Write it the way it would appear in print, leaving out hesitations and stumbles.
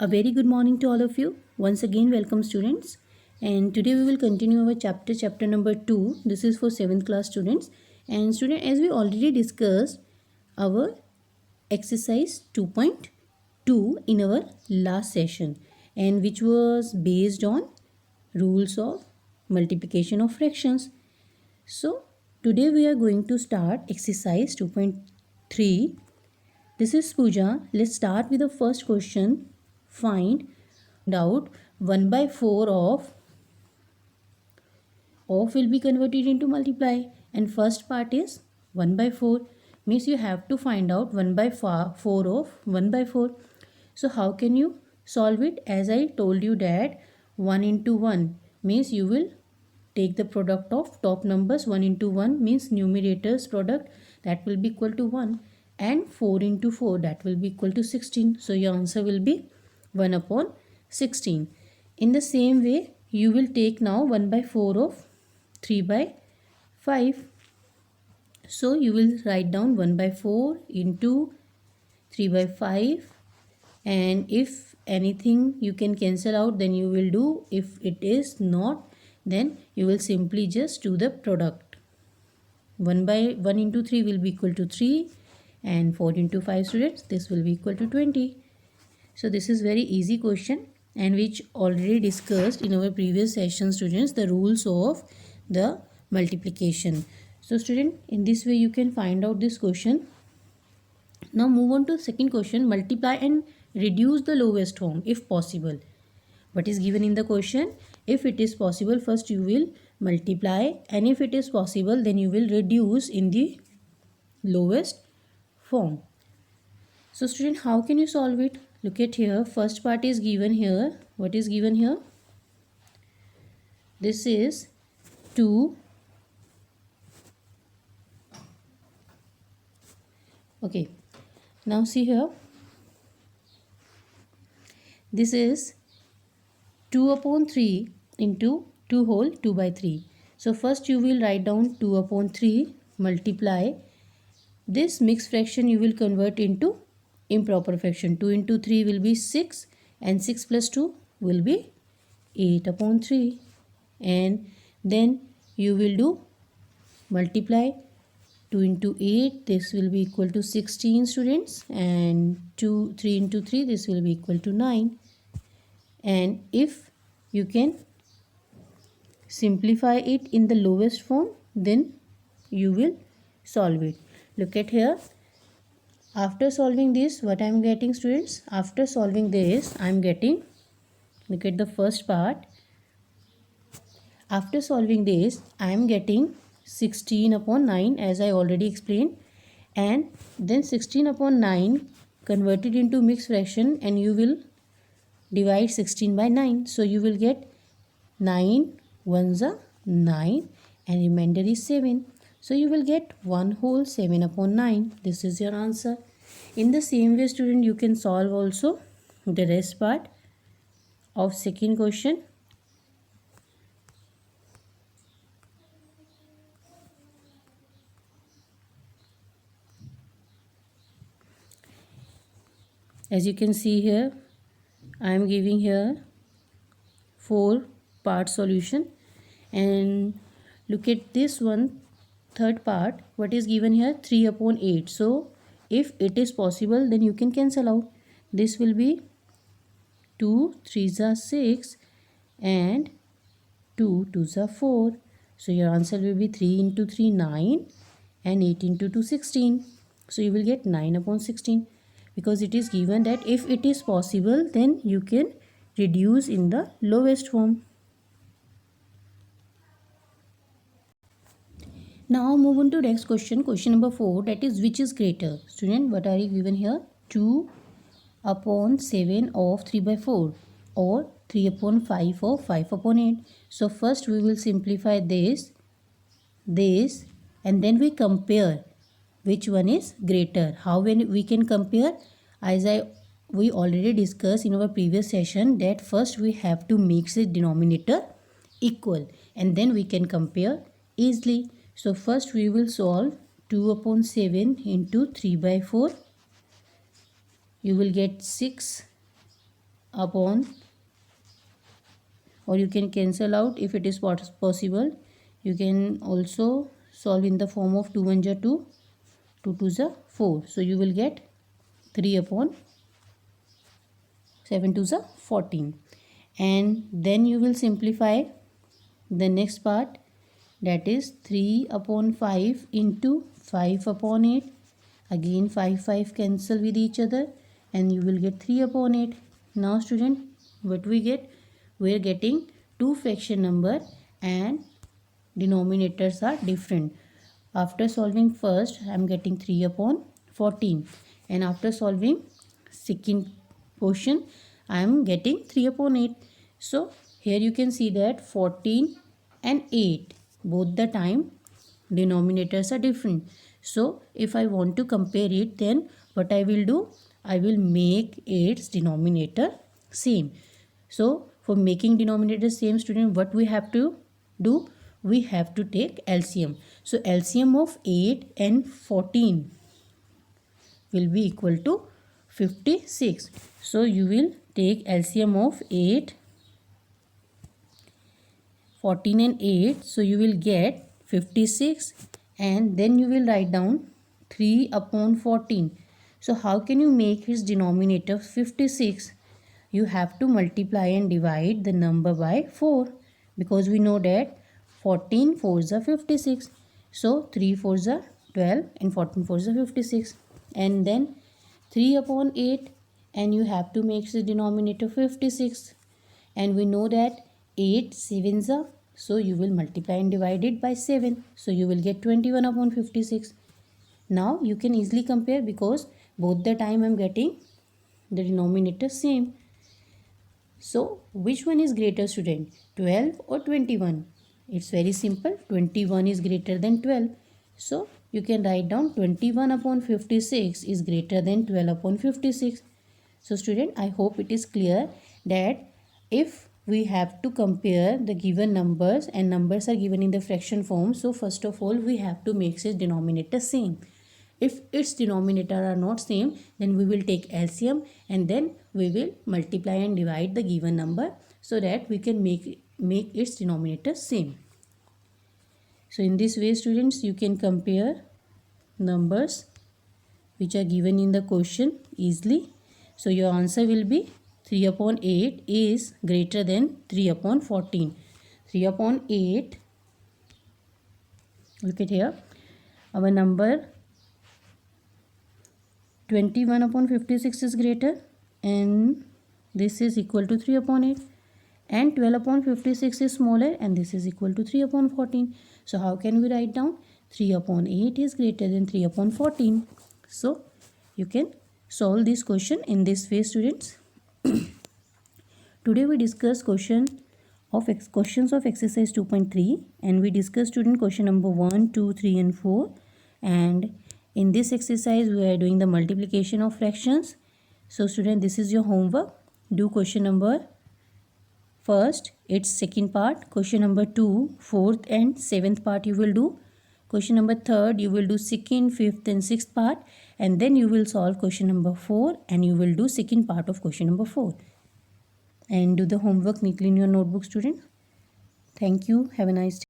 A very good morning to all of you. Once again, welcome students. And today we will continue our chapter number 2. This is for 7th class students. And student, as we already discussed our exercise 2.2 in our last session, and which was based on rules of multiplication of fractions. So today we are going to start exercise 2.3. This is Pooja. Let's start with the first question. Find out 1 by 4 of will be converted into multiply, and first part is 1 by 4 means you have to find out 1 by 4 of 1 by 4. So how can you solve it? As I told you that 1 into 1 means you will take the product of top numbers. 1 into 1 means numerator's product, that will be equal to 1, and 4 into 4, that will be equal to 16. So your answer will be 1 upon 16. In the same way, you will take now 1 by 4 of 3 by 5. So you will write down 1 by 4 into 3 by 5, and if anything you can cancel out, then you will do. If it is not, then you will simply just do the product. 1 by 1 into 3 will be equal to 3, and 4 into 5, students, this will be equal to 20. So this is very easy question, and which already discussed in our previous session, students, the rules of the multiplication. So student, in this way you can find out this question. Now move on to the second question. Multiply and reduce the lowest form if possible. What is given in the question? If it is possible, first you will multiply, and if it is possible, then you will reduce in the lowest form. So student, how can you solve it? Look at here. First part is given here. What is given here? This is 2. Okay. Now see here. This is 2 upon 3 into 2 whole 2 by 3. So first you will write down 2 upon 3 multiply. This mixed fraction you will convert into improper fraction. 2 into 3 will be 6, and 6 plus 2 will be 8 upon 3. And then you will do multiply. 2 into 8, this will be equal to 16, students, and 3 into 3, this will be equal to 9. And if you can simplify it in the lowest form, then you will solve it. Look at here. After solving this, what I am getting, students? After solving this, I am getting, look at the first part. After solving this, I am getting 16 upon 9, as I already explained, and then 16 upon 9 converted into mixed fraction, and you will divide 16 by 9. So you will get 9 ones are 9, and remainder is 7. So you will get 1 whole 7 upon 9. This is your answer. In the same way, student, you can solve also the rest part of second question. As you can see here, I am giving here 4 part solution, and look at this one, third part. What is given here? 3 upon 8. So if it is possible, then you can cancel out. This will be 2 3s are 6, and 2 2s are 4. So your answer will be 3 into 3 9, and 8 into 2 16. So you will get 9 upon 16, because it is given that if it is possible, then you can reduce in the lowest form. Now move on to next question. Question number 4, that is, which is greater? Student, what are you given here? 2 upon 7 of 3 by 4, or 3 upon 5 of 5 upon 8. So first we will simplify this, and then we compare which one is greater. How we can compare? As we already discussed in our previous session, that first we have to make the denominator equal, and then we can compare easily. So first we will solve 2 upon 7 into 3 by 4. You will get 6 upon, or you can cancel out if it is possible. You can also solve in the form of 2 1 2, 2 2 4. So you will get 3 upon 7 2 14. And then you will simplify the next part, that is 3 upon 5 into 5 upon 8. Again 5 cancel with each other and you will get 3 upon 8. Now student, what we get? We are getting two fraction number and denominators are different. After solving first, I am getting 3 upon 14, and after solving second portion, I am getting 3 upon 8. So here you can see that 14 and 8, both the time denominators are different. So if I want to compare it, then what I will do? I will make its denominator same. So for making denominator same, student, what we have to do? We have to take LCM. So LCM of 8 and 14 will be equal to 56. So you will take LCM of 8, 14 and 8. So you will get 56, and then you will write down 3 upon 14. So how can you make its denominator 56? You have to multiply and divide the number by 4, because we know that 14 4s are 56. So 3 4s are 12 and 14 4s are 56. And then 3 upon 8, and you have to make the denominator 56. And we know that 8 7s are, so you will multiply and divide it by 7. So you will get 21 upon 56. Now you can easily compare, because both the time I am getting the denominator same. So which one is greater, student? 12 or 21? It's very simple. 21 is greater than 12. So you can write down 21 upon 56 is greater than 12 upon 56. So student, I hope it is clear that if we have to compare the given numbers and numbers are given in the fraction form, so first of all we have to make its denominator same. If its denominator are not same, then we will take LCM and then we will multiply and divide the given number so that we can make its denominator same. So in this way, students, you can compare numbers which are given in the question easily. So your answer will be 3 upon 8 is greater than 3 upon 14. 3 upon 8, look at here, our number 21 upon 56 is greater, and this is equal to 3 upon 8, and 12 upon 56 is smaller, and this is equal to 3 upon 14. So how can we write down? 3 upon 8 is greater than 3 upon 14. So you can solve this question in this way, students. Today we discuss questions of exercise 2.3, and we discussed student question number 1, 2, 3 and 4. And in this exercise we are doing the multiplication of fractions. So student, this is your homework. Do question number first, its second part. Question number 2, fourth and seventh part you will do. Question number third, you will do second, fifth and sixth part. And then you will solve question number 4 and you will do second part of question number 4. And do the homework neatly in your notebook, student. Thank you. Have a nice day.